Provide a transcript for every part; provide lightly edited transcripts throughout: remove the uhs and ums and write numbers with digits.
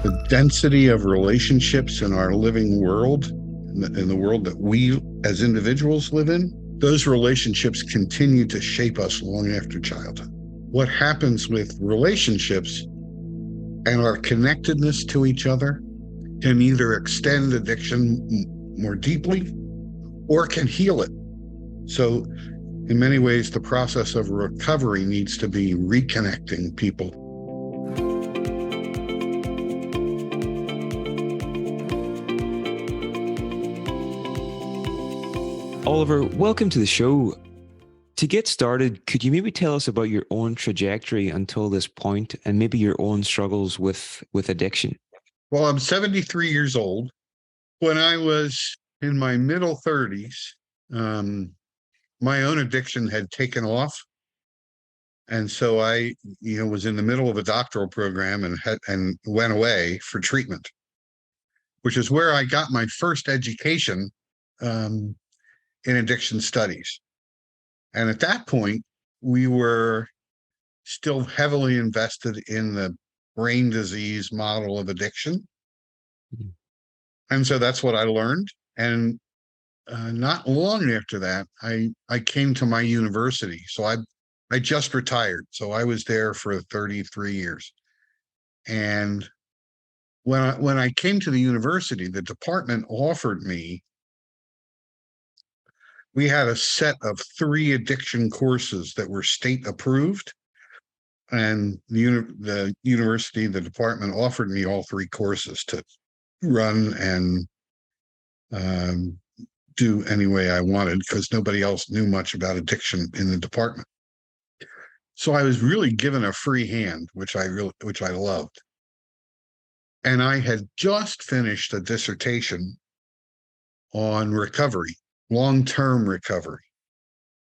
The density of relationships in our living world, in the world that we as individuals live in, those relationships continue to shape us long after childhood. What happens with relationships and our connectedness to each other can either extend addiction more deeply or can heal it. So in many ways, the process of recovery needs to be reconnecting people. Oliver, welcome to the show. To get started, could you maybe tell us about your own trajectory until this point and maybe your own struggles with addiction? Well, I'm 73 years old. When I was in my middle 30s, my own addiction had taken off. And so I, was in the middle of a doctoral program and went away for treatment, which is where I got my first education in addiction studies. And at that point, we were still heavily invested in the brain disease model of addiction. And so that's what I learned. And not long after that, I came to my university. So I just retired. So I was there for 33 years. And when I came to the university, the department offered me, we had a set of 3 addiction courses that were state approved. And the university, the department offered me all 3 courses to run and do any way I wanted because nobody else knew much about addiction in the department. So I was really given a free hand, which I loved. And I had just finished a dissertation on recovery, long-term recovery,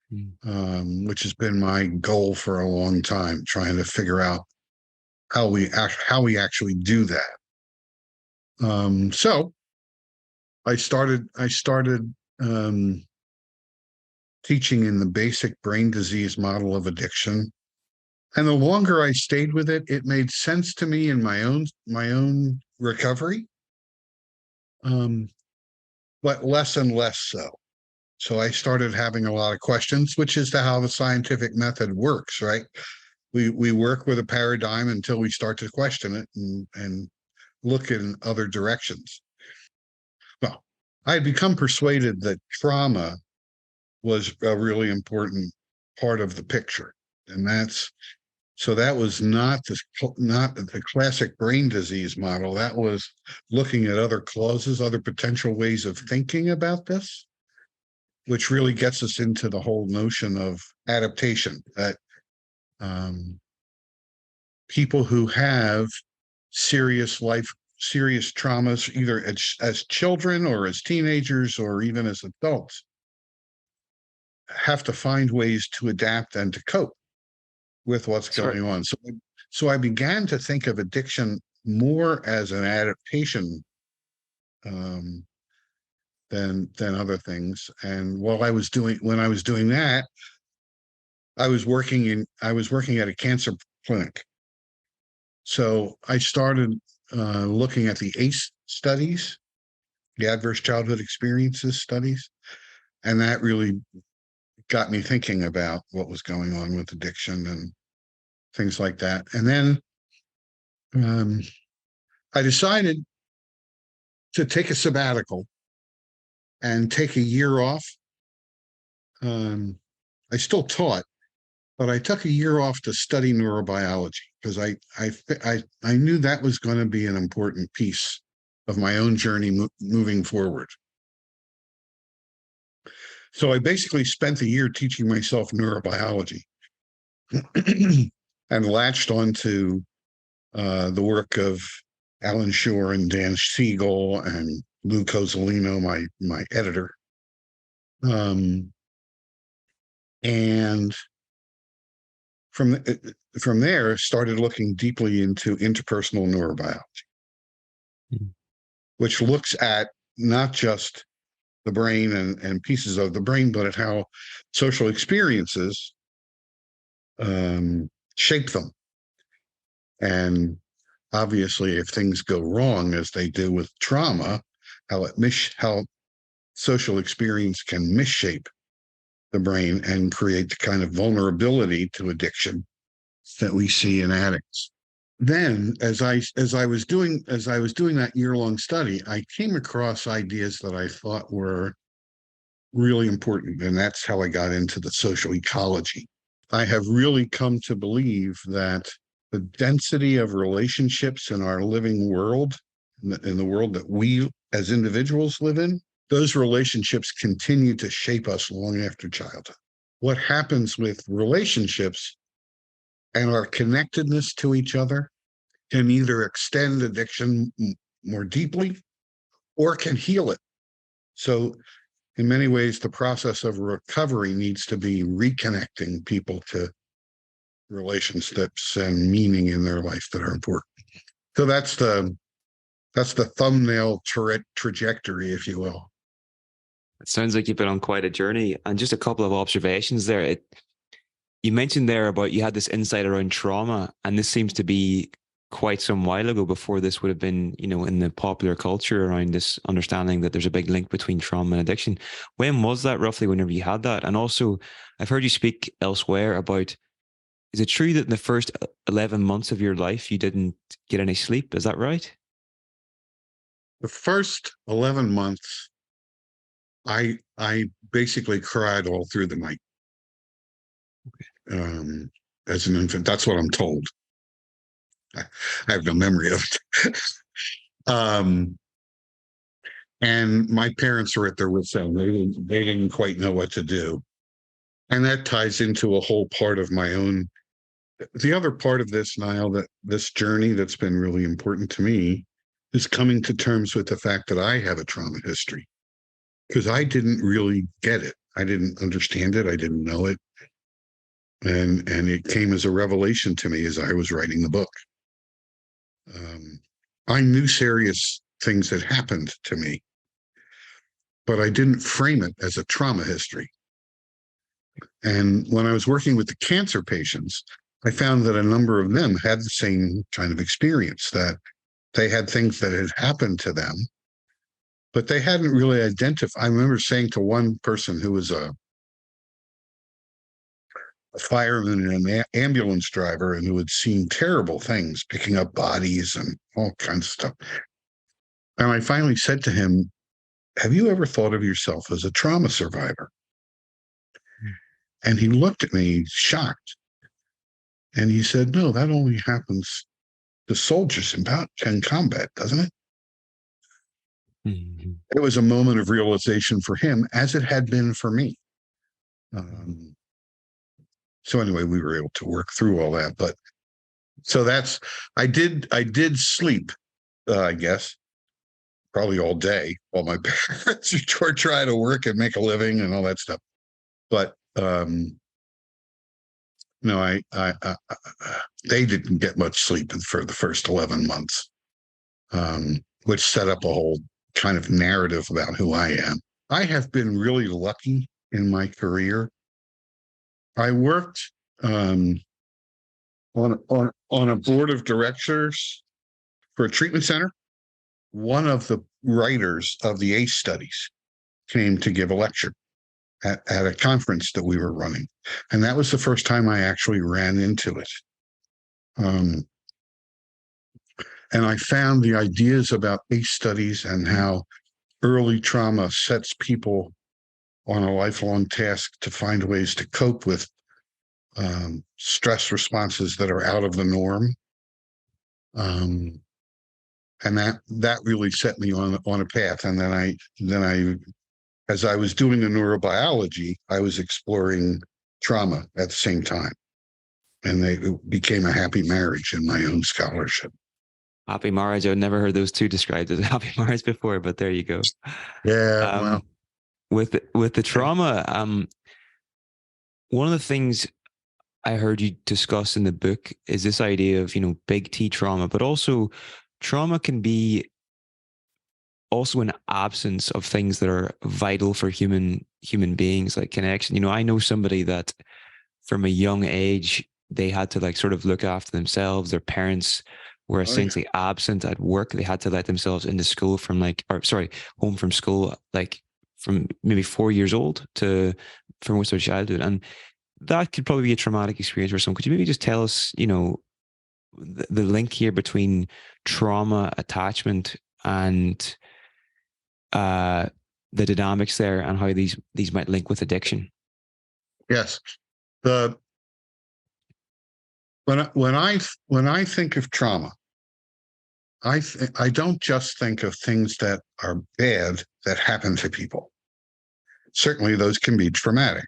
which has been my goal for a long time, trying to figure out how we actually do that. So I started teaching in the basic brain disease model of addiction. And the longer I stayed with it, it made sense to me in my own recovery, but less and less so. So I started having a lot of questions, which is how the scientific method works, right? We work with a paradigm until we start to question it and look in other directions. Well, I had become persuaded that trauma was a really important part of the picture, and that was not the classic brain disease model. That was looking at other causes, other potential ways of thinking about this, which really gets us into the whole notion of adaptation, that people who have serious traumas, either as children or as teenagers or even as adults, have to find ways to adapt and to cope with what's going on. So I began to think of addiction more as an adaptation than other things. And when I was doing that, I was working at a cancer clinic. So I started looking at the ACE studies, the Adverse Childhood Experiences studies, and that really got me thinking about what was going on with addiction and things like that. And then I decided to take a sabbatical and take a year off. I still taught, but I took a year off to study neurobiology because I knew that was going to be an important piece of my own journey moving forward. So I basically spent a year teaching myself neurobiology and latched onto the work of Alan Shore and Dan Siegel and Lou Cozzolino, my editor. And from there, started looking deeply into interpersonal neurobiology, which looks at not just the brain and pieces of the brain, but at how social experiences shape them. And obviously, if things go wrong, as they do with trauma, how social experience can misshape the brain and create the kind of vulnerability to addiction that we see in addicts. Then, as I was doing that year-long study, I came across ideas that I thought were really important, and that's how I got into the social ecology. I have really come to believe that the density of relationships in our living world, in the world that we as individuals live in, those relationships continue to shape us long after childhood. What happens with relationships and our connectedness to each other can either extend addiction more deeply or can heal it. So in many ways, the process of recovery needs to be reconnecting people to relationships and meaning in their life that are important. So that's the thumbnail trajectory, if you will. It sounds like you've been on quite a journey. And just a couple of observations there. You mentioned there about you had this insight around trauma, and this seems to be quite some while ago, before this would have been, in the popular culture around this understanding that there's a big link between trauma and addiction. When was that roughly, whenever you had that? And also, I've heard you speak elsewhere about, is it true that in the first 11 months of your life, you didn't get any sleep? Is that right? The first 11 months, I basically cried all through the night. As an infant, that's what I'm told. I have no memory of it. And my parents were at their wits' end. They didn't quite know what to do. And that ties into a whole part of my own. The other part of this, Niall, that this journey that's been really important to me is coming to terms with the fact that I have a trauma history, because I didn't really get it. I didn't understand it. I didn't know it. And it came as a revelation to me as I was writing the book. I knew serious things had happened to me, but I didn't frame it as a trauma history. And when I was working with the cancer patients, I found that a number of them had the same kind of experience, that they had things that had happened to them, but they hadn't really identified. I remember saying to one person who was a fireman and an ambulance driver, and who had seen terrible things, picking up bodies and all kinds of stuff. And I finally said to him, "Have you ever thought of yourself as a trauma survivor?" And he looked at me shocked. And he said, "No, that only happens to soldiers in combat, doesn't it?" Mm-hmm. It was a moment of realization for him, as it had been for me. So anyway, we were able to work through all that. But so I did sleep, I guess, probably all day while my parents were trying to work and make a living and all that stuff. But no, they didn't get much sleep for the first 11 months, which set up a whole kind of narrative about who I am. I have been really lucky in my career. I worked on a board of directors for a treatment center. One of the writers of the ACE studies came to give a lecture at a conference that we were running. And that was the first time I actually ran into it. And I found the ideas about ACE studies and how early trauma sets people on a lifelong task to find ways to cope with stress responses that are out of the norm. And that really set me on a path. And then I, as I was doing the neurobiology, I was exploring trauma at the same time. And it became a happy marriage in my own scholarship. Happy marriage. I've never heard those two described as a happy marriage before, but there you go. Yeah. Well, with the trauma, one of the things I heard you discuss in the book is this idea of, big T trauma, but also trauma can be also an absence of things that are vital for human beings, like connection. I know somebody that from a young age, they had to sort of look after themselves. Their parents were Oh, yeah. essentially absent at work. They had to let themselves into school home from school, like from maybe 4 years old for most of their childhood. And that could probably be a traumatic experience for some. Could you maybe just tell us, the link here between trauma, attachment, and the dynamics there, and how these might link with addiction? Yes. The when I think of trauma, I don't just think of things that are bad that happen to people. Certainly, those can be traumatic.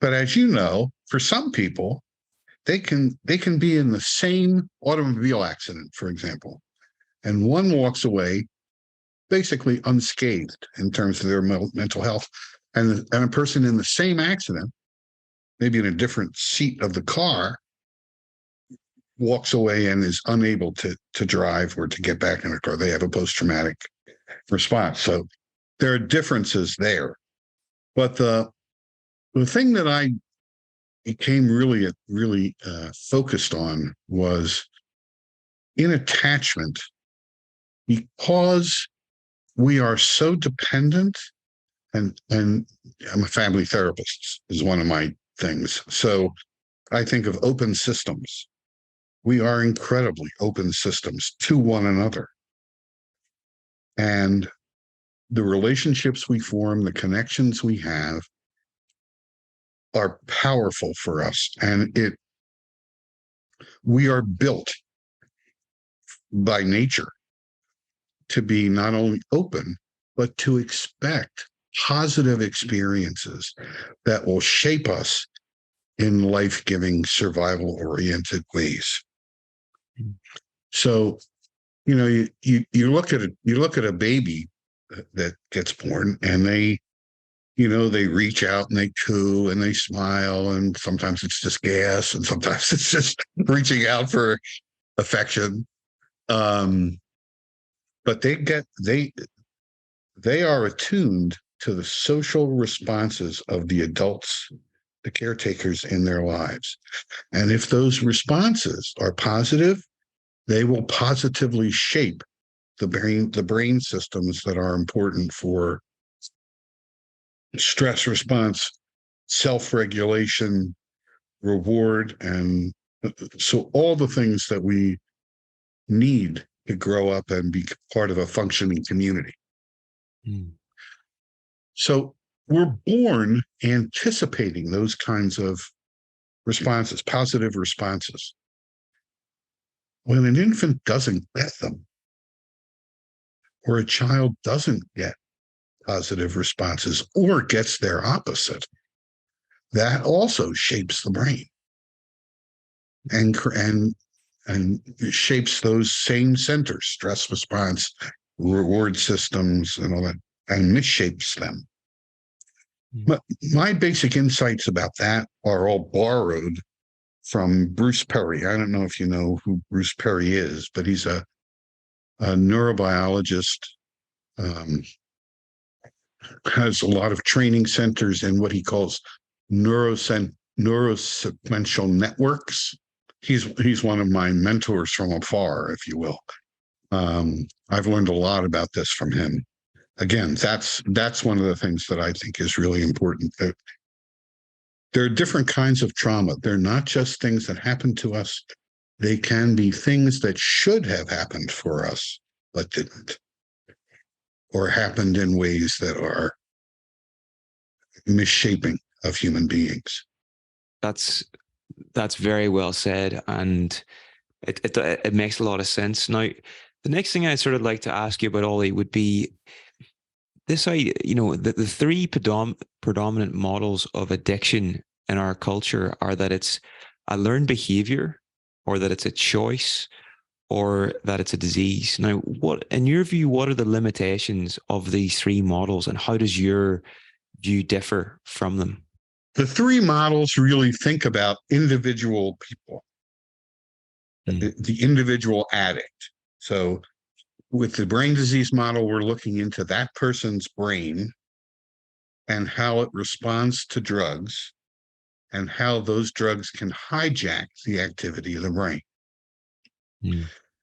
But as you know, for some people, they can be in the same automobile accident, for example, and one walks away basically unscathed in terms of their mental health, and a person in the same accident, maybe in a different seat of the car, walks away and is unable to drive or to get back in a car. They have a post-traumatic response. So there are differences there. But the thing that I became really focused on was in attachment, because we are so dependent, and I'm a family therapist is one of my things. So I think of open systems. We are incredibly open systems to one another. And the relationships we form, the connections we have are powerful for us. And we are built by nature to be not only open, but to expect positive experiences that will shape us in life-giving, survival-oriented ways. So, you look at a baby that gets born, and they reach out and they coo and they smile, and sometimes it's just gas, and sometimes it's just reaching out for affection. But they are attuned to the social responses of the adults, the caretakers in their lives. And if those responses are positive, they will positively shape the brain systems that are important for stress response, self-regulation, reward, and so all the things that we need to grow up and be part of a functioning community. Mm. So we're born anticipating those kinds of responses, positive responses. When an infant doesn't get them, or a child doesn't get positive responses, or gets their opposite, that also shapes the brain and shapes those same centers, stress response, reward systems, and all that, and misshapes them. But my basic insights about that are all borrowed from Bruce Perry. I don't know if you know who Bruce Perry is, but he's a neurobiologist, has a lot of training centers in what he calls neurosequential networks. He's one of my mentors from afar, if you will. I've learned a lot about this from him. Again, that's one of the things that I think is really important. There are different kinds of trauma. They're not just things that happen to us. They can be things that should have happened for us, but didn't, or happened in ways that are misshaping of human beings. That's very well said, and it makes a lot of sense. Now, the next thing I'd sort of like to ask you about, Ollie, would be this idea, the three predominant models of addiction in our culture are that it's a learned behavior, or that it's a choice, or that it's a disease. Now, in your view, what are the limitations of these three models, and how does your view differ from them? The three models really think about individual people, the individual addict. So with the brain disease model, we're looking into that person's brain and how it responds to drugs and how those drugs can hijack the activity of the brain.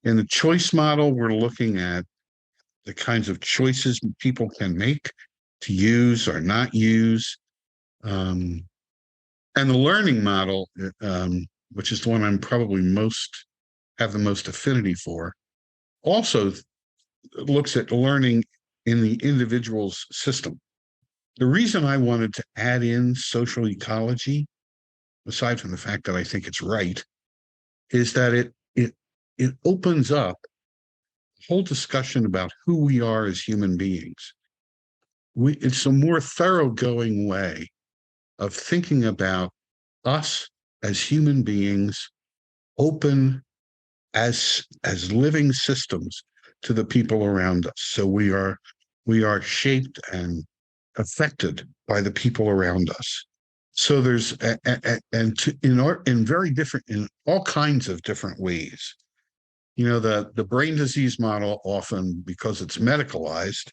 In the choice model, we're looking at the kinds of choices people can make to use or not use. And the learning model, which is the one I'm probably have the most affinity for, also looks at learning in the individual's system. The reason I wanted to add in social ecology, aside from the fact that I think it's right, is that it opens up a whole discussion about who we are as human beings. It's a more thoroughgoing way of thinking about us as human beings, open as living systems to the people around us. So we are shaped and affected by the people around us. So there's in all kinds of different ways. The brain disease model often, because it's medicalized,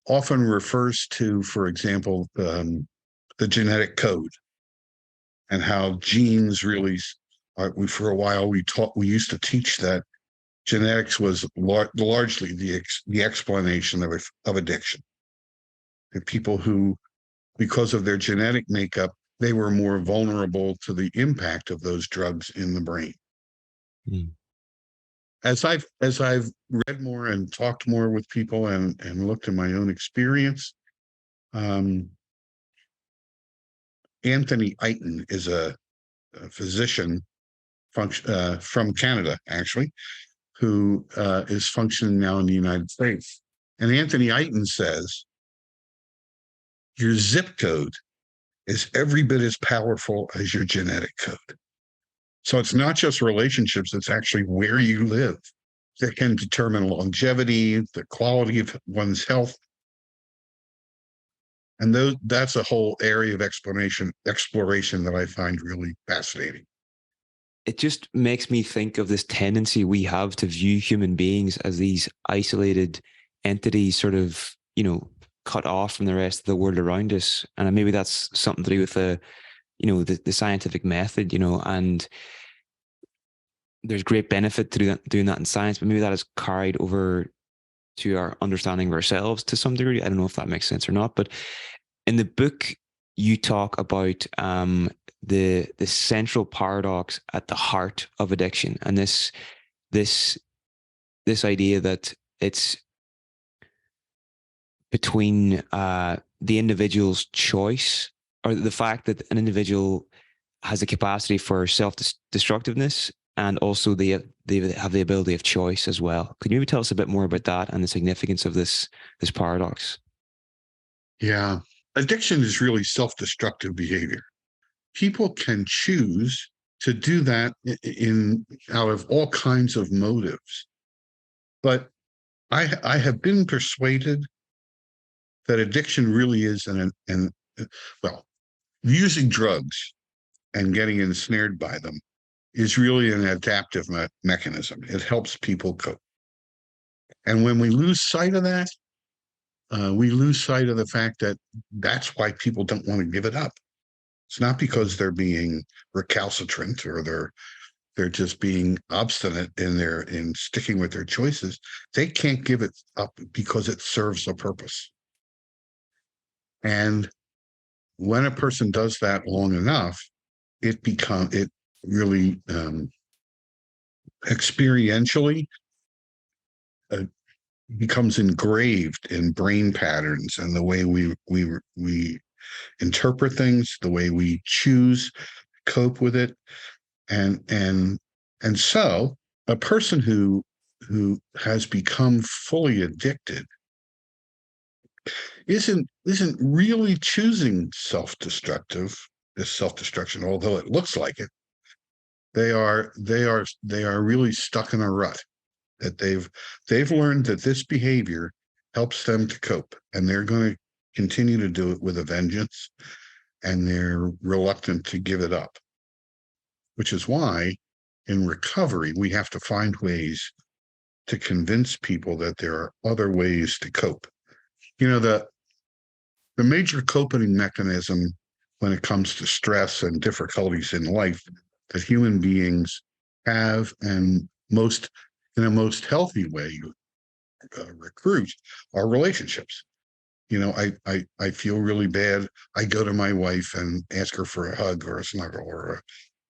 often refers to, for example, the genetic code and how genes really for a while we used to teach that genetics was largely the explanation of addiction. And people who, because of their genetic makeup, they were more vulnerable to the impact of those drugs in the brain. Mm. As I've read more and talked more with people and looked at my own experience, Anthony Eiton is a physician from Canada, actually, who is functioning now in the United States. And Anthony Eiton says, your zip code is every bit as powerful as your genetic code. So it's not just relationships, it's actually where you live that can determine longevity, the quality of one's health. And that's a whole area of exploration that I find really fascinating. It just makes me think of this tendency we have to view human beings as these isolated entities, sort of, cut off from the rest of the world around us. And maybe that's something to do with the scientific method, and there's great benefit to doing that in science, but maybe that is carried over to our understanding of ourselves to some degree. I don't know if that makes sense or not, but in the book, you talk about the central paradox at the heart of addiction, and this idea that it's between the individual's choice, or the fact that an individual has a capacity for self-destructiveness, and also they have the ability of choice as well. Could you maybe tell us a bit more about that and the significance of this paradox? Yeah. Addiction is really self-destructive behavior. People can choose to do that out of all kinds of motives. But I have been persuaded that addiction really is using drugs and getting ensnared by them is really an adaptive mechanism. It helps people cope. And when we lose sight of that, we lose sight of the fact that that's why people don't want to give it up. It's not because they're being recalcitrant or they're just being obstinate in sticking with their choices. They can't give it up because it serves a purpose. And when a person does that long enough, it really experientially becomes engraved in brain patterns and the way we interpret things, the way we choose, cope with it, and so a person who has become fully addicted isn't really choosing self-destruction, although it looks like it. They are really stuck in a rut that they've learned that this behavior helps them to cope, and they're going to continue to do it with a vengeance, and they're reluctant to give it up, which is why in recovery we have to find ways to convince people that there are other ways to cope. The major coping mechanism when it comes to stress and difficulties in life that human beings have, and most in a most healthy way, recruit are relationships. I feel really bad. I go to my wife and ask her for a hug or a snuggle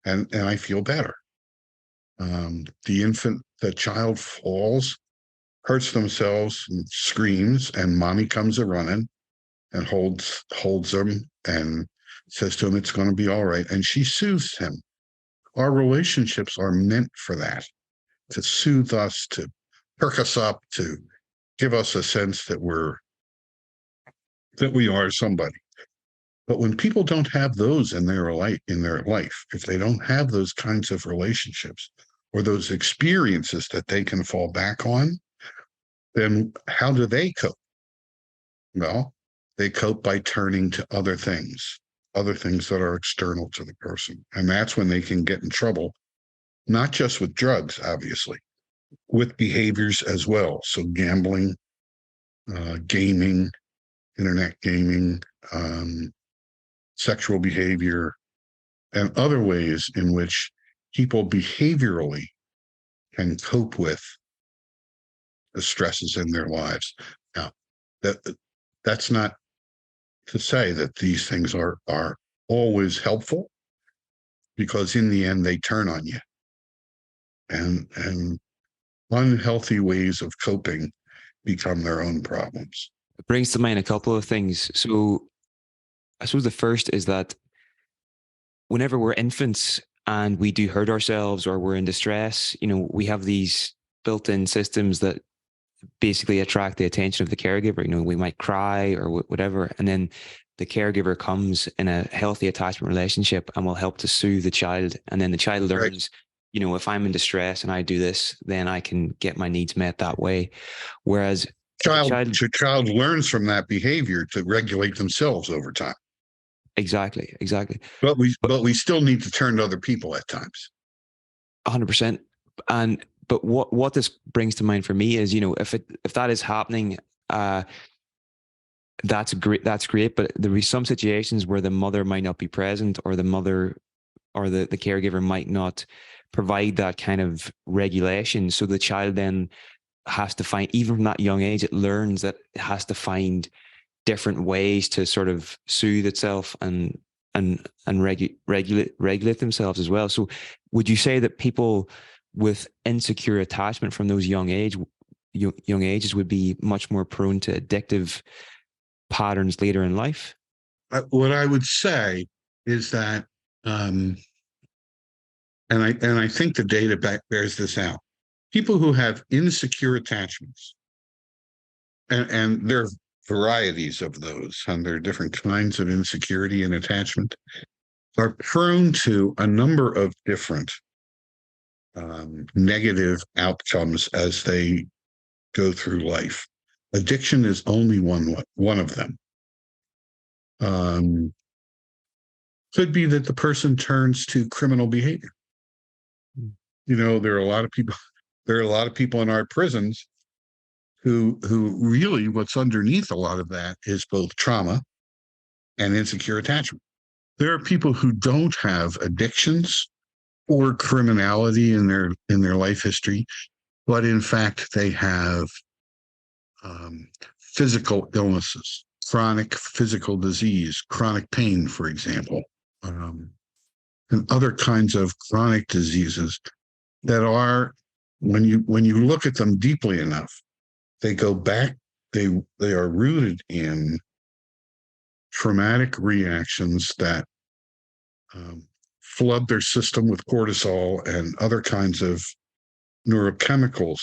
and I feel better. The child falls, hurts themselves, and screams, and mommy comes a running and holds them and says to him, "It's going to be all right." And she soothes him. Our relationships are meant for that, to soothe us, to perk us up, to give us a sense that we are somebody. But when people don't have those in their life, if they don't have those kinds of relationships or those experiences that they can fall back on, then how do they cope? Well, they cope by turning to other things that are external to the person. And that's when they can get in trouble, not just with drugs, obviously, with behaviors as well. So gambling, gaming, internet gaming, sexual behavior, and other ways in which people behaviorally can cope with the stresses in their lives. Now, that's not to say that these things are always helpful, because in the end they turn on you, and unhealthy ways of coping become their own problems. It brings to mind a couple of things. So I suppose the first is that whenever we're infants and we do hurt ourselves or we're in distress, we have these built-in systems that basically attract the attention of the caregiver. We might cry or whatever, and then the caregiver comes in a healthy attachment relationship and will help to soothe the child. And then the child learns, right, if I'm in distress and I do this, then I can get my needs met that way. Whereas the child learns from that behavior to regulate themselves over time. Exactly. But we still need to turn to other people at times. 100%. But what this brings to mind for me is, if that is happening, that's great. But there will be some situations where the mother might not be present, or the mother or the caregiver might not provide that kind of regulation. So the child then has to find, even from that young age, it learns that it has to find different ways to sort of soothe itself and regulate themselves as well. So would you say that people with insecure attachment from those young ages would be much more prone to addictive patterns later in life? What I would say is that, and I think the data bears this out. People who have insecure attachments, and there are varieties of those, and there are different kinds of insecurity and attachment, are prone to a number of different negative outcomes as they go through life. Addiction is only one of them. Could be that the person turns to criminal behavior. There are a lot of people in our prisons who really, what's underneath a lot of that is both trauma and insecure attachment. There are people who don't have addictions or criminality in their life history, but in fact they have physical illnesses, chronic physical disease, chronic pain, for example, and other kinds of chronic diseases that are, when you look at them deeply enough, they go back, they are rooted in traumatic reactions that flood their system with cortisol and other kinds of neurochemicals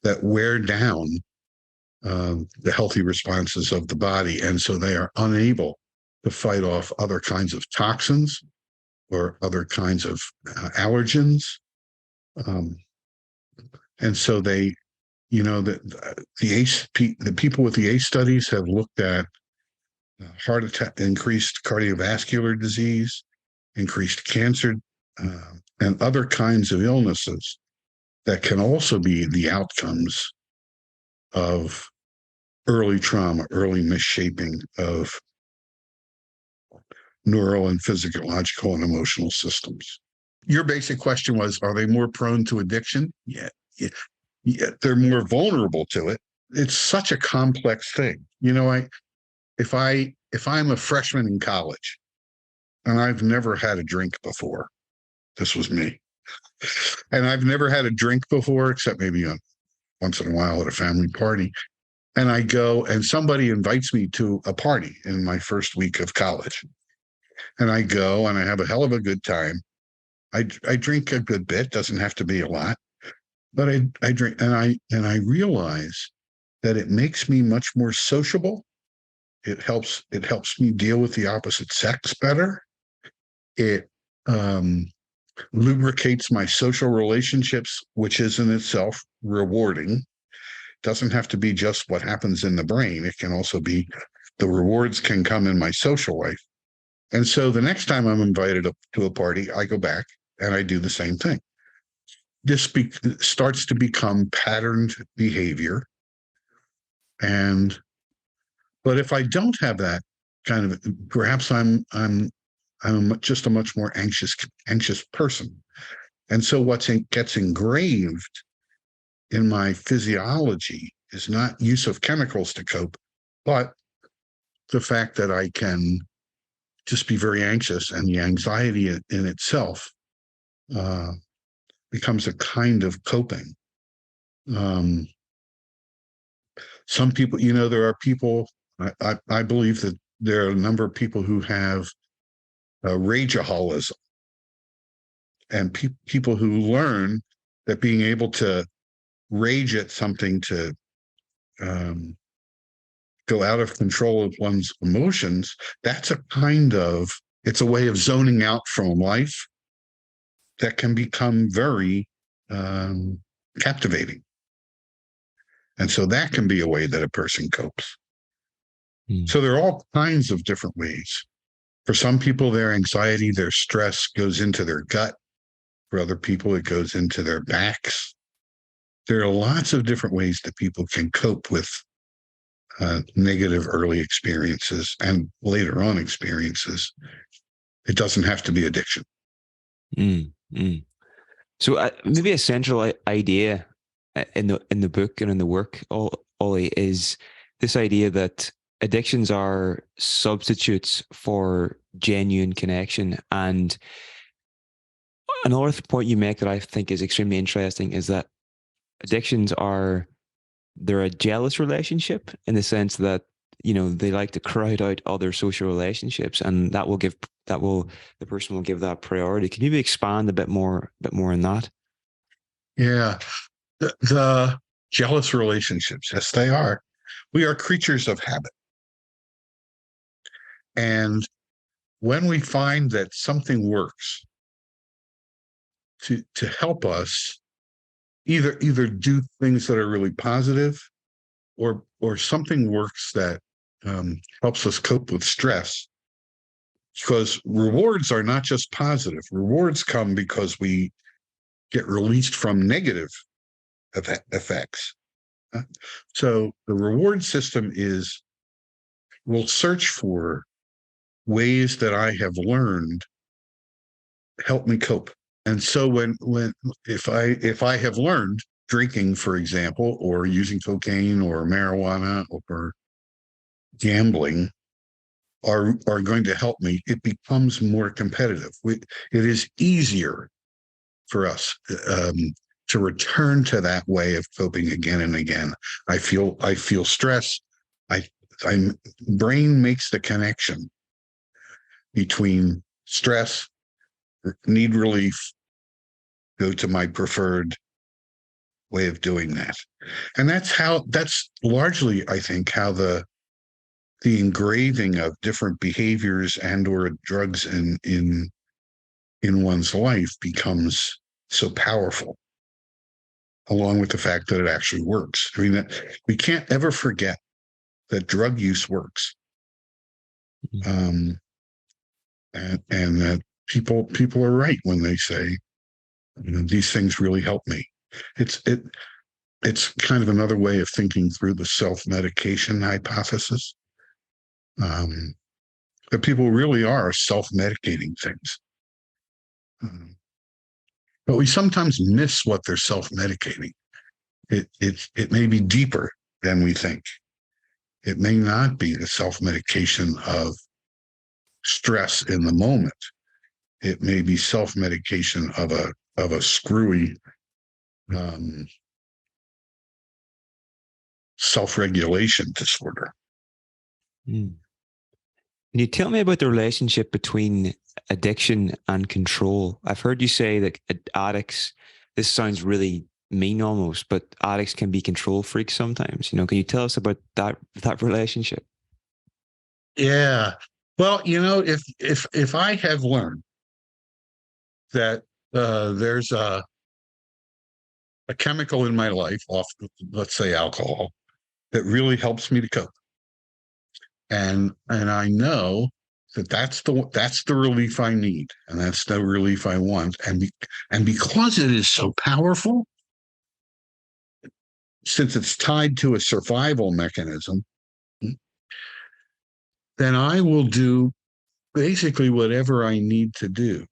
that wear down the healthy responses of the body. And so they are unable to fight off other kinds of toxins or other kinds of allergens. And so they, the people with the ACE studies have looked at heart attack, increased cardiovascular disease, increased cancer, and other kinds of illnesses that can also be the outcomes of early trauma, early misshaping of neural and physiological and emotional systems. Your basic question was, are they more prone to addiction? Yeah. they're more vulnerable to it. It's such a complex thing. If I'm a freshman in college and I've never had a drink before, this was me, and I've never had a drink before except maybe once in a while at a family party. And I go and somebody invites me to a party in my first week of college. And I go and I have a hell of a good time. I drink a good bit, doesn't have to be a lot, but I drink and I realize that it makes me much more sociable. It helps me deal with the opposite sex better. It lubricates my social relationships, which is in itself rewarding. Doesn't have to be just what happens in the brain. It can also be the rewards can come in my social life. And so the next time I'm invited up to a party, I go back and I do the same thing. This starts to become patterned behavior. But if I don't have that kind of, perhaps I'm just a much more anxious person. And so gets engraved in my physiology is not use of chemicals to cope, but the fact that I can just be very anxious, and the anxiety in itself becomes a kind of coping. Some people, there are people, I believe that there are a number of people who have rageaholism, and people who learn that being able to rage at something to go out of control of one's emotions, it's a way of zoning out from life that can become very captivating. And so that can be a way that a person copes. So there are all kinds of different ways. For some people, their anxiety, their stress goes into their gut. For other people, it goes into their backs. There are lots of different ways that people can cope with negative early experiences and later on experiences. It doesn't have to be addiction. So maybe a central idea in the book and in the work, Ollie, is this idea that addictions are substitutes for genuine connection. And another point you make that I think is extremely interesting is that addictions they're a jealous relationship, in the sense that, they like to crowd out other social relationships, and the person will give that priority. Can you maybe expand a bit more on that? Yeah. The jealous relationships, yes, they are. We are creatures of habit. And when we find that something works to help us either do things that are really positive, or something works that helps us cope with stress, because rewards are not just positive. Rewards come because we get released from negative effects. So the reward system will search for ways that I have learned help me cope. And so if I have learned drinking, for example, or using cocaine or marijuana or gambling are going to help me, it becomes more competitive. It is easier for us to return to that way of coping again and again. I feel stress. Brain makes the connection between stress, need relief, go to my preferred way of doing that. And that's largely, I think, how the engraving of different behaviors and or drugs in one's life becomes so powerful, along with the fact that it actually works. I mean, we can't ever forget that drug use works. And that people are right when they say, these things really help me. It's kind of another way of thinking through the self-medication hypothesis. That people really are self-medicating things. But we sometimes miss what they're self-medicating. it may be deeper than we think. It may not be the self-medication of stress in the moment. It may be self-medication of a screwy self-regulation disorder. Mm. Can you tell me about the relationship between addiction and control? I've heard you say that addicts, this sounds really mean almost, but addicts can be control freaks sometimes. Can you tell us about that relationship? Yeah. Well, if I have learned that there's a chemical in my life, let's say alcohol, that really helps me to cope, and I know that's the relief I need, and that's the relief I want, and because it is so powerful, since it's tied to a survival mechanism, then I will do basically whatever I need to do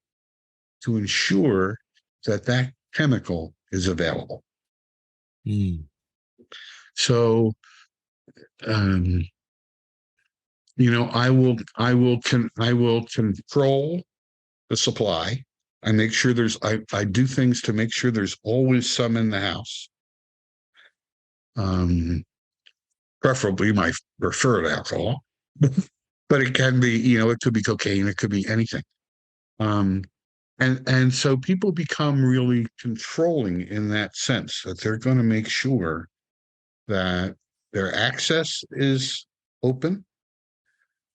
to ensure that chemical is available. Mm. So, I will control the supply. I make sure I do things to make sure there's always some in the house. Preferably my preferred alcohol, but it can be, it could be cocaine, it could be anything. And so people become really controlling in that sense, that they're going to make sure that their access is open.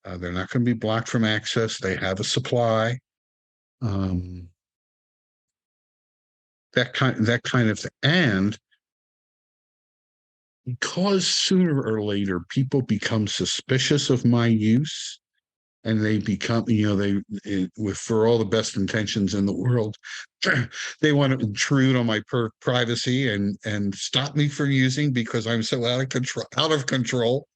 They're not going to be blocked from access. They have a supply. That kind of thing. And because sooner or later people become suspicious of my use, and they become, for all the best intentions in the world, they want to intrude on my privacy and stop me from using because I'm so out of control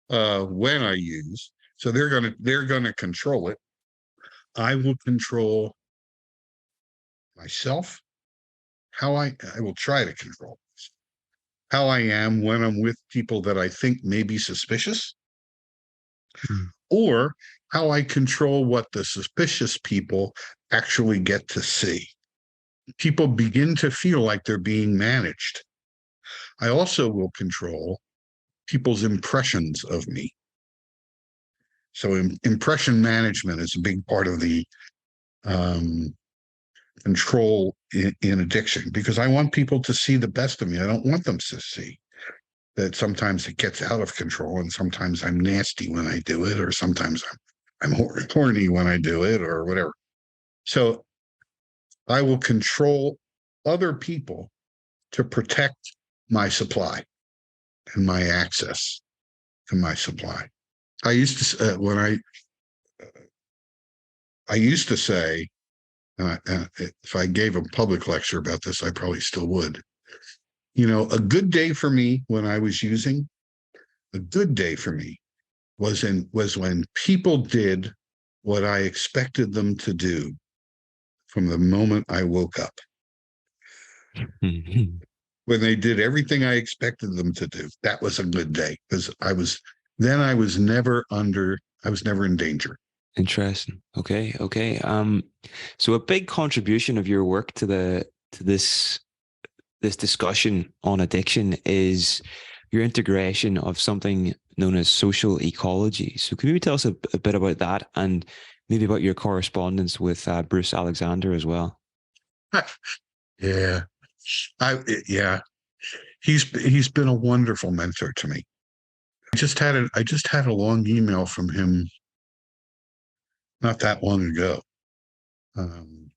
when I use. So they're gonna control it. I will control myself. I will try to control how I am when I'm with people that I think may be suspicious, or how I control what the suspicious people actually get to see. People begin to feel like they're being managed. I also will control people's impressions of me. So impression management is a big part of the control in addiction, because I want people to see the best of me. I don't want them to see that sometimes it gets out of control, and sometimes I'm nasty when I do it, or sometimes I'm horny when I do it, or whatever. So I will control other people to protect my supply and my access to my supply. I used to I used to say, if I gave a public lecture about this, I probably still would. A good day for me when I was using, a good day for me was when people did what I expected them to do from the moment I woke up. When they did everything I expected them to do, that was a good day, because I was never in danger. Interesting. Okay. So a big contribution of your work to this discussion on addiction is your integration of something known as social ecology. So can you tell us a bit about that, and maybe about your correspondence with Bruce Alexander as well? Yeah, he's been a wonderful mentor to me. I just had a long email from him not that long ago, and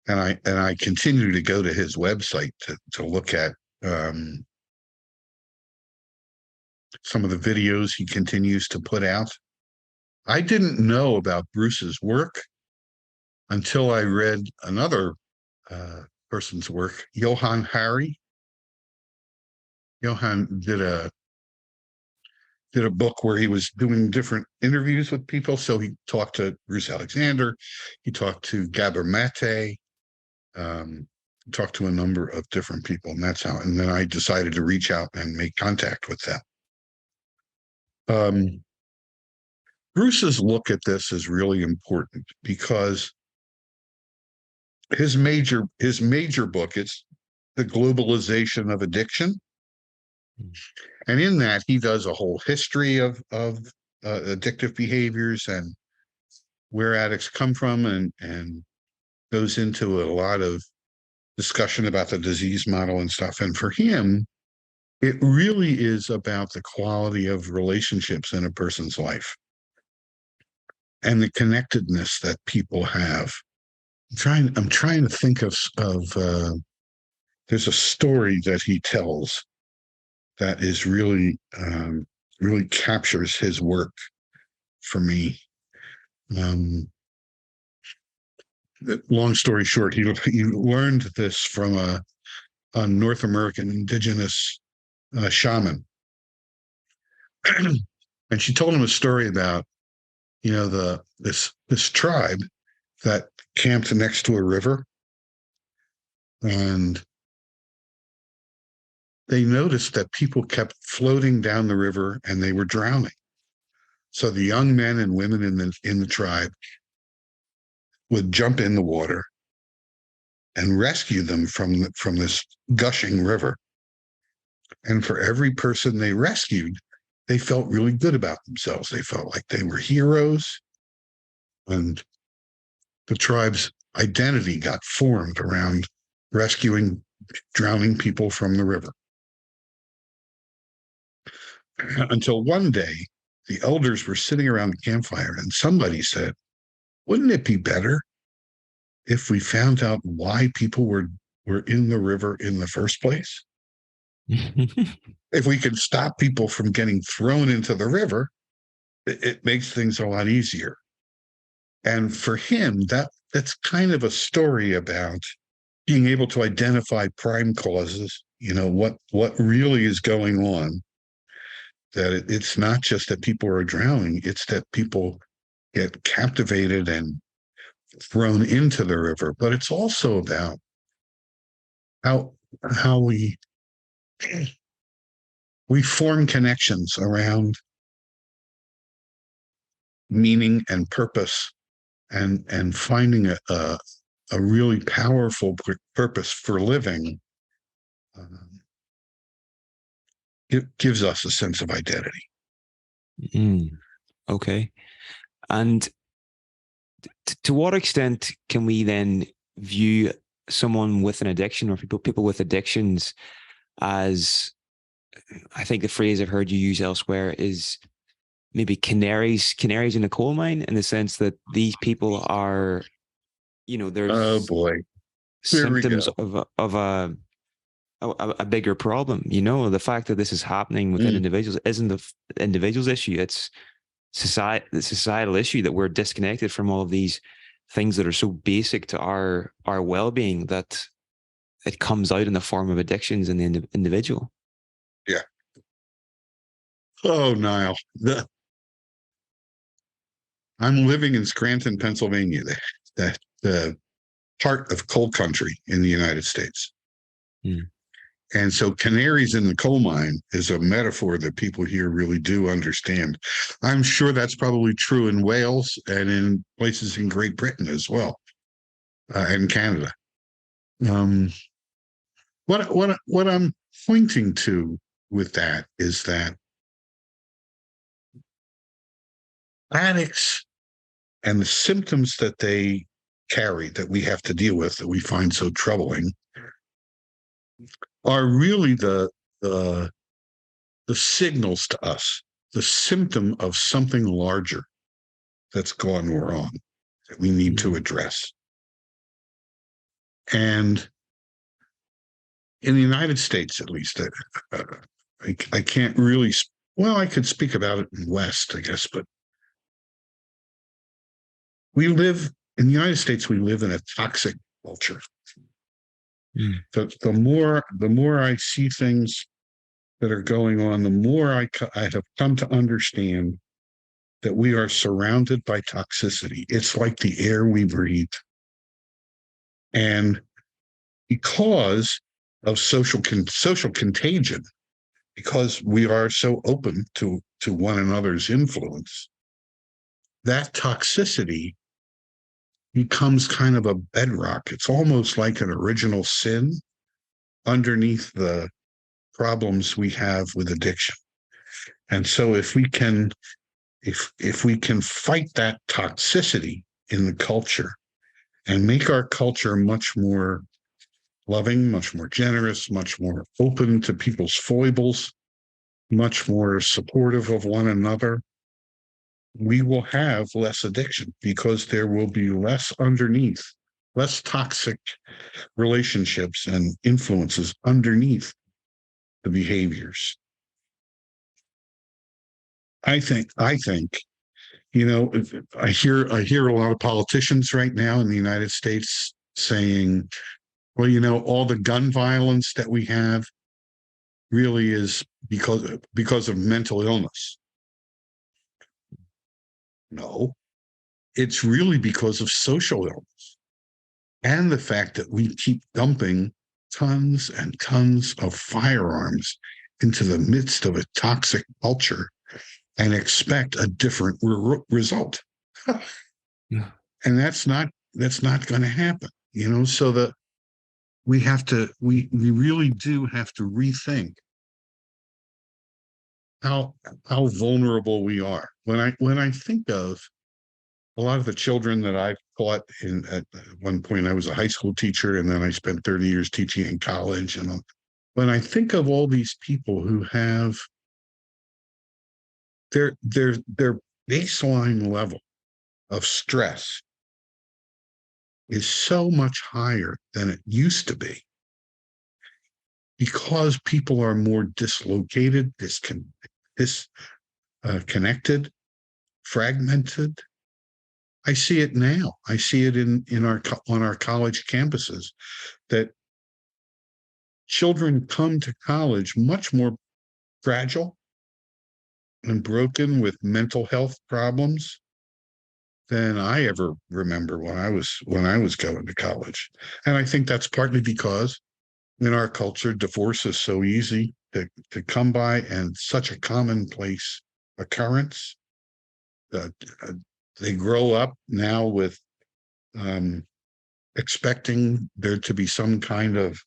I continue to go to his website to look at some of the videos he continues to put out. I didn't know about Bruce's work until I read another person's work, Johann Hari. Johann did a book where he was doing different interviews with people. So he talked to Bruce Alexander, he talked to Gabor Mate, talked to a number of different people, and that's how. And then I decided to reach out and make contact with them. Bruce's look at this is really important because his major book is The Globalization of Addiction, and in that he does a whole history of addictive behaviors and where addicts come from, and goes into a lot of discussion about the disease model and stuff. And for him, it really is about the quality of relationships in a person's life and the connectedness that people have. I'm trying to think of there's a story that he tells that is really really captures his work for me. Long story short, he learned this from a North American indigenous shaman, and she told him a story about this tribe that camped next to a river, and they noticed that people kept floating down the river and they were drowning. So the young men and women in the tribe would jump in the water and rescue them from this gushing river. And for every person they rescued, they felt really good about themselves. They felt like they were heroes, and the tribe's identity got formed around rescuing drowning people from the river. Until one day, the elders were sitting around the campfire and somebody said, "Wouldn't it be better if we found out why people were in the river in the first place? If we could stop people from getting thrown into the river, it makes things a lot easier." And for him, that's kind of a story about being able to identify prime causes, what really is going on, that it's not just that people are drowning, it's that people get captivated and thrown into the river. But it's also about how we form connections around meaning and purpose, and finding a really powerful purpose for living. It gives us a sense of identity. Okay. And to what extent can we then view someone with an addiction, or people with addictions, as, I think the phrase I've heard you use elsewhere is maybe canaries in a coal mine, in the sense that these people are, there's oh boy, symptoms of a bigger problem. The fact that this is happening within individuals isn't the individual's issue. It's the societal issue, that we're disconnected from all of these things that are so basic to our well-being, that it comes out in the form of addictions in the individual. Yeah. Oh, Niall, I'm living in Scranton, Pennsylvania, the heart of coal country in the United States. And so canaries in the coal mine is a metaphor that people here really do understand. I'm sure that's probably true in Wales and in places in Great Britain as well, and Canada. What I'm pointing to with that is that addicts and the symptoms that they carry, that we have to deal with, that we find so troubling, are really the signals to us, the symptom of something larger that's gone wrong, that we need to address. And in the United States, at least, I can't really, I could speak about it in the West, I guess, but in the United States, we live in a toxic culture. The more I see things that are going on, the more I have come to understand that we are surrounded by toxicity. It's like the air we breathe. And because of social contagion, because we are so open to one another's influence. That toxicity becomes kind of a bedrock. It's almost like an original sin underneath the problems we have with addiction. And so if we can fight that toxicity in the culture and make our culture much more loving, much more generous, much more open to people's foibles, much more supportive of one another, we will have less addiction because there will be less underneath, less toxic relationships and influences underneath the behaviors. I think, I hear a lot of politicians right now in the United States saying, well, all the gun violence that we have really is because of mental illness. No, it's really because of social illness and the fact that we keep dumping tons and tons of firearms into the midst of a toxic culture and expect a different result. Yeah. And that's not going to happen, so that we really do have to rethink how vulnerable we are. When I think of a lot of the children that I've taught at one point, I was a high school teacher, and then I spent 30 years teaching in college. And when I think of all these people who have their baseline level of stress is so much higher than it used to be because people are more dislocated, connected, fragmented. I see it now. I see it on our college campuses that children come to college much more fragile and broken with mental health problems than I ever remember when I was going to college. And I think that's partly because in our culture, divorce is so easy to come by and such a commonplace occurrence. They grow up now with expecting there to be some kind of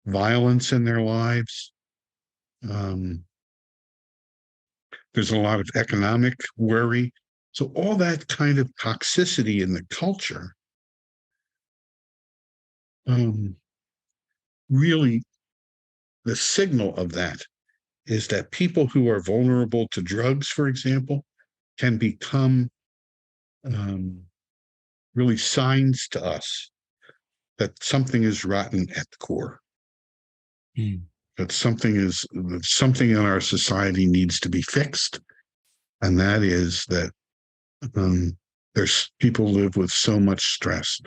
violence in their lives. There's a lot of economic worry. So all that kind of toxicity in the culture really, the signal of that is that people who are vulnerable to drugs, for example, can become really signs to us that something is rotten at the core. That something in our society needs to be fixed, and that is that there's people live with so much stress.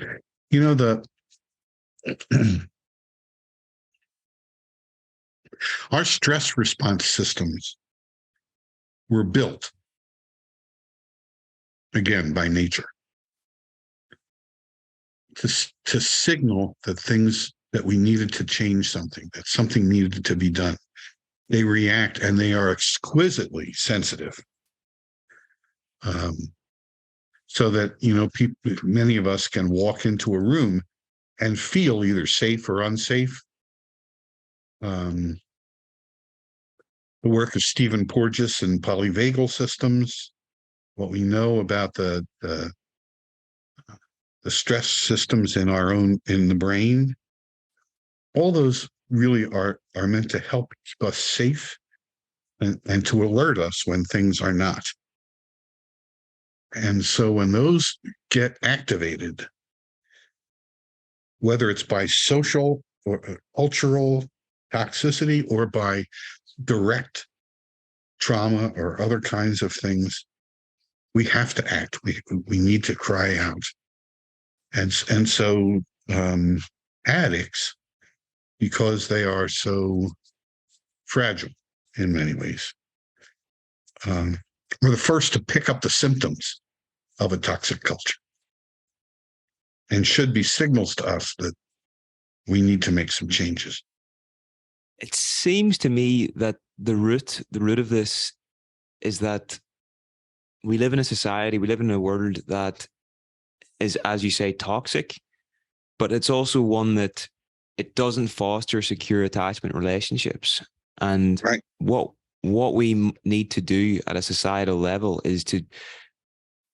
Our stress response systems were built again by nature to signal that we needed to change something, that something needed to be done. They react, and they are exquisitely sensitive. So that, many of us can walk into a room and feel either safe or unsafe. The work of Stephen Porges and polyvagal systems, what we know about the stress systems in the brain, all those really are meant to help keep us safe and to alert us when things are not. And so when those get activated, whether it's by social or cultural toxicity or by direct trauma or other kinds of things, we have to act. We need to cry out. And so addicts, because they are so fragile in many ways, are the first to pick up the symptoms of a toxic culture and should be signals to us that we need to make some changes. It seems to me that the root of this is that we live in a society, we live in a world that is, as you say, toxic, but it's also one that it doesn't foster secure attachment relationships. And Right. what we need to do at a societal level is to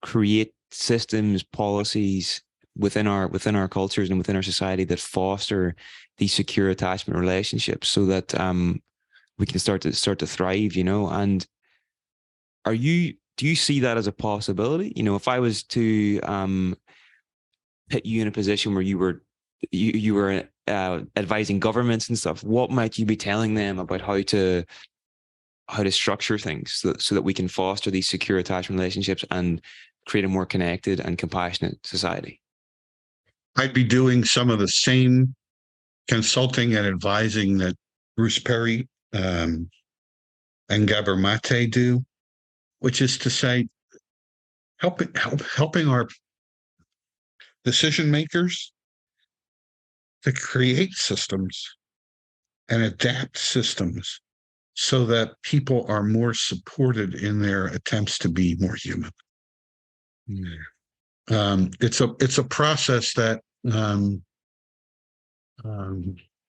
create systems, policies within our cultures and within our society that foster these secure attachment relationships, so that we can start to thrive. And do you see that as a possibility? If I was to put you in a position where you were advising governments and stuff, what might you be telling them about how to structure things so that we can foster these secure attachment relationships and create a more connected and compassionate society? I'd be doing some of the same consulting and advising that Bruce Perry and Gabor Mate do, which is to say, helping our decision makers to create systems and adapt systems so that people are more supported in their attempts to be more human. It's a process that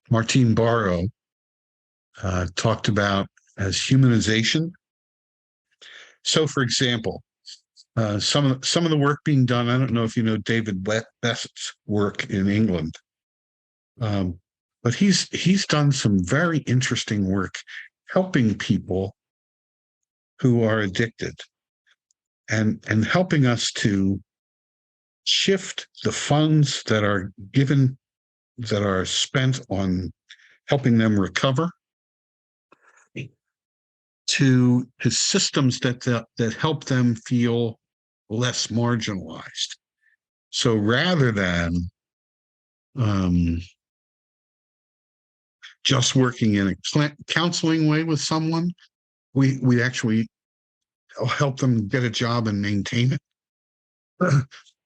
Martine Barrow talked about as humanization. So, for example, some of the work being done, I don't know if you know David Best's work in England, but he's done some very interesting work helping people who are addicted and helping us to shift the funds that are spent on helping them recover to systems that help them feel less marginalized. So rather than just working in a counseling way with someone, we actually help them get a job and maintain it,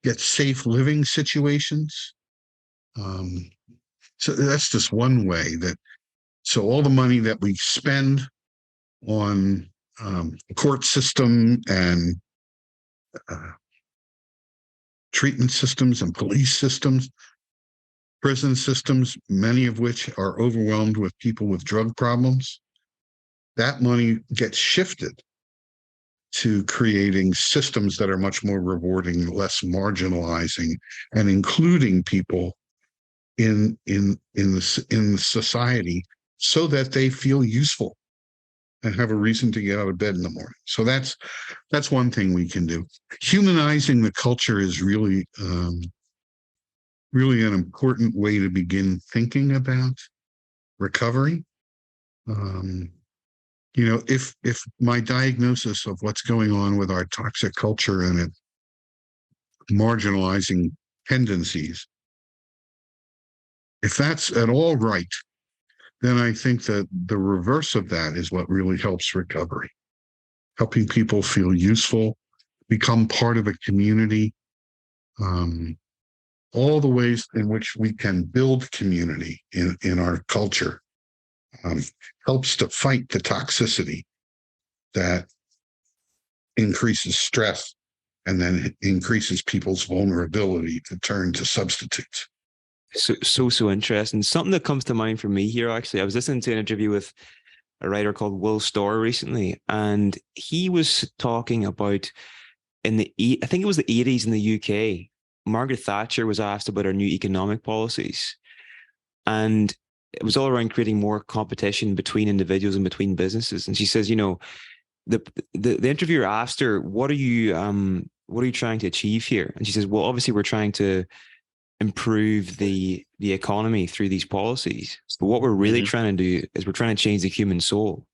get safe living situations. So that's just one way so all the money that we spend on the court system and treatment systems and police systems, prison systems, many of which are overwhelmed with people with drug problems, that money gets shifted to creating systems that are much more rewarding, less marginalizing, and including people in the society so that they feel useful and have a reason to get out of bed in the morning. So that's one thing we can do. Humanizing the culture is really really an important way to begin thinking about recovery. If my diagnosis of what's going on with our toxic culture and its marginalizing tendencies, if that's at all right, then I think that the reverse of that is what really helps recovery. Helping people feel useful, become part of a community, all the ways in which we can build community in our culture helps to fight the toxicity that increases stress and then increases people's vulnerability to turn to substitutes. So interesting. Something that comes to mind for me here, actually, I was listening to an interview with a writer called Will Storr recently, and he was talking about I think it was the 80s in the UK, Margaret Thatcher was asked about her new economic policies, and it was all around creating more competition between individuals and between businesses. And she says, the interviewer asked her, what are you trying to achieve here? And she says, well, obviously we're trying to improve the economy through these policies. But what we're really trying to do is we're trying to change the human soul.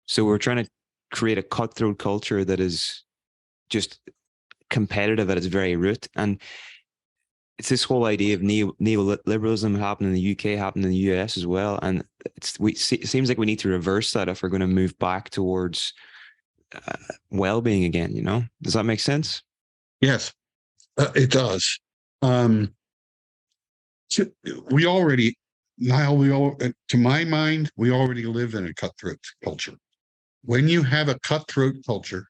So we're trying to create a cutthroat culture that is just competitive at its very root. And it's this whole idea of neoliberalism happening in the UK, happening in the US as well. And it seems like we need to reverse that if we're going to move back towards well-being again. Does that make sense? Yes, it does. We already Now to my mind, we already live in a cutthroat culture. When you have a cutthroat culture,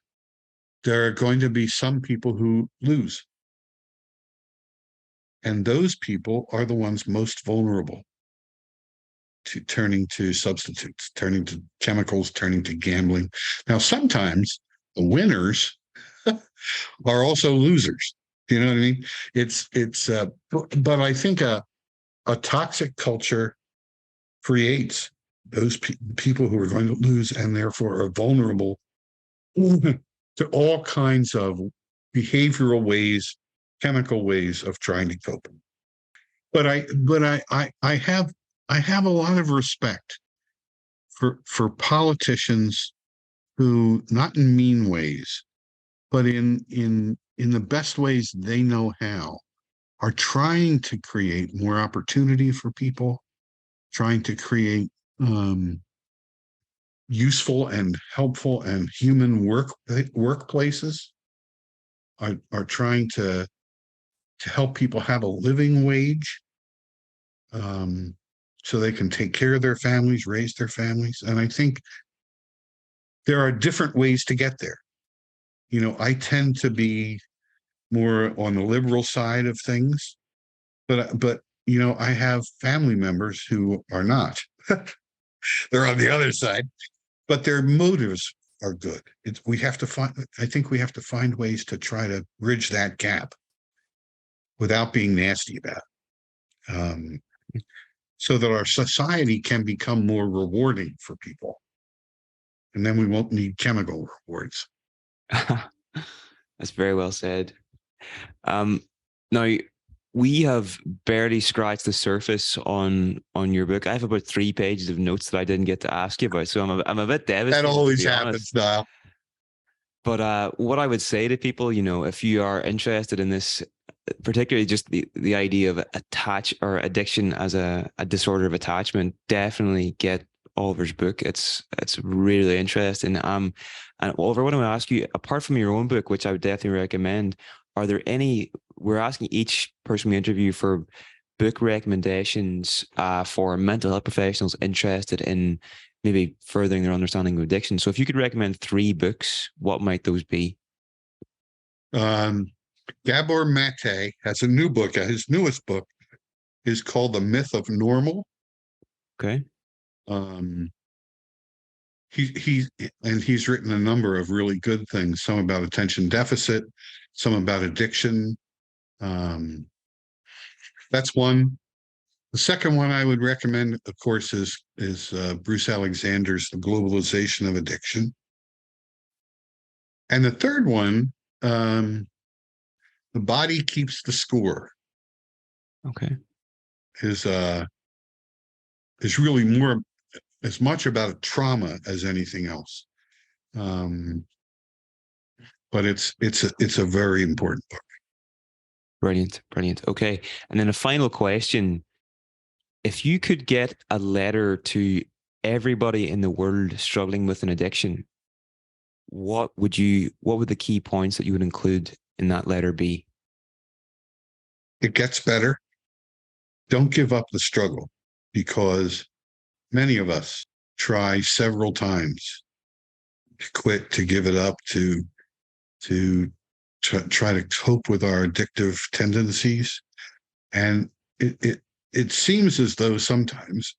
there are going to be some people who lose. And those people are the ones most vulnerable to turning to substitutes, turning to chemicals, turning to gambling. Now, sometimes the winners are also losers. You know what I mean? But I think a toxic culture creates those people who are going to lose and therefore are vulnerable to all kinds of behavioral ways, chemical ways of trying to cope. But I have a lot of respect for politicians who, not in mean ways, but in the best ways they know how, are trying to create more opportunity for people, trying to create useful and helpful and human workplaces, are trying to help people have a living wage, so they can take care of their families, raise their families. And I think there are different ways to get there. You know, I tend to be more on the liberal side of things, but you know, I have family members who are not. They're on the other side, but their motives are good. I think we have to find ways to try to bridge that gap without being nasty about it, so that our society can become more rewarding for people. And then we won't need chemical rewards. That's very well said. Now, we have barely scratched the surface on your book. I have about 3 pages of notes that I didn't get to ask you about, so I'm a bit devastated. That always happens now. But what I would say to people, you know, if you are interested in this, particularly just the idea of addiction as a disorder of attachment, definitely get Oliver's book. It's really interesting. And Oliver, what I want to ask you, apart from your own book, which I would definitely recommend, are there any? We're asking each person we interview for book recommendations for mental health professionals interested in maybe furthering their understanding of addiction. So if you could recommend 3 books, what might those be? Gabor Mate has a new book. His newest book is called The Myth of Normal. Okay. He's written a number of really good things, some about attention deficit, some about addiction. That's one. The second one I would recommend, of course, is Bruce Alexander's The Globalization of Addiction. And the third one, The Body Keeps the Score. Okay. Is really more, as much about trauma as anything else. But it's a very important book. Brilliant. Okay. And then a final question. If you could get a letter to everybody in the world struggling with an addiction, what would the key points that you would include in that letter be? It gets better. Don't give up the struggle, because many of us try several times to quit, to give it up, to try to cope with our addictive tendencies. And it seems as though sometimes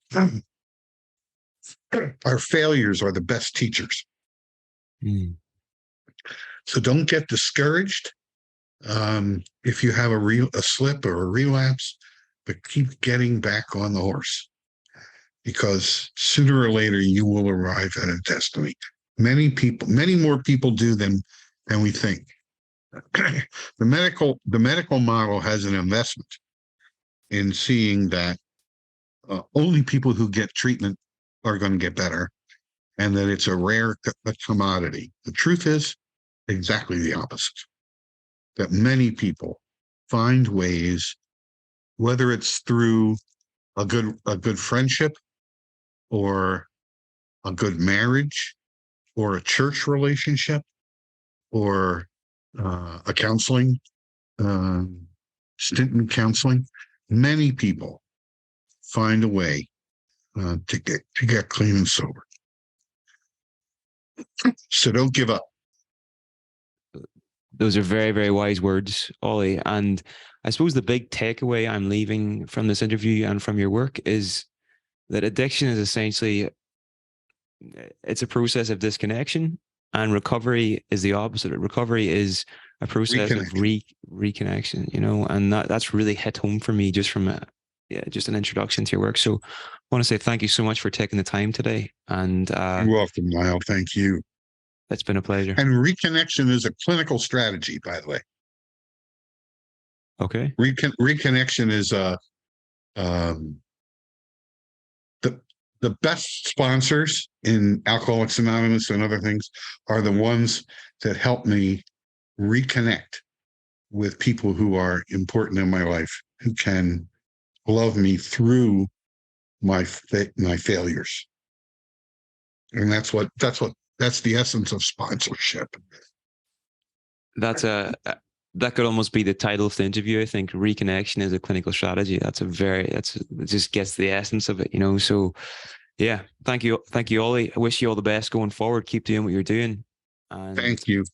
our failures are the best teachers. So don't get discouraged if you have a slip or a relapse, but keep getting back on the horse, because sooner or later you will arrive at a destiny. Many more people do than we think. The medical model has an investment in seeing that only people who get treatment are going to get better, and that it's a rare commodity. The truth is exactly the opposite. That many people find ways, whether it's through a good friendship, or a good marriage, or a church relationship, or a counseling stint in counseling. Many people find a way to get clean and sober. So don't give up. Those are very, very wise words, Ollie. And I suppose the big takeaway I'm leaving from this interview and from your work is that addiction is essentially, it's a process of disconnection, and recovery is the opposite. Recovery is a process of reconnection, you know, and that's really hit home for me just from just an introduction to your work. So I want to say thank you so much for taking the time today. And you're welcome, Lyle. Thank you. It's been a pleasure. And reconnection is a clinical strategy, by the way. Okay. Reconnection is the best sponsors in Alcoholics Anonymous and other things are the ones that help me reconnect with people who are important in my life, who can love me through my failures. And that's the essence of sponsorship. That could almost be the title of the interview. I think reconnection is a clinical strategy. It just gets the essence of it, you know? So yeah, thank you, Ollie. I wish you all the best going forward. Keep doing what you're doing. And thank you.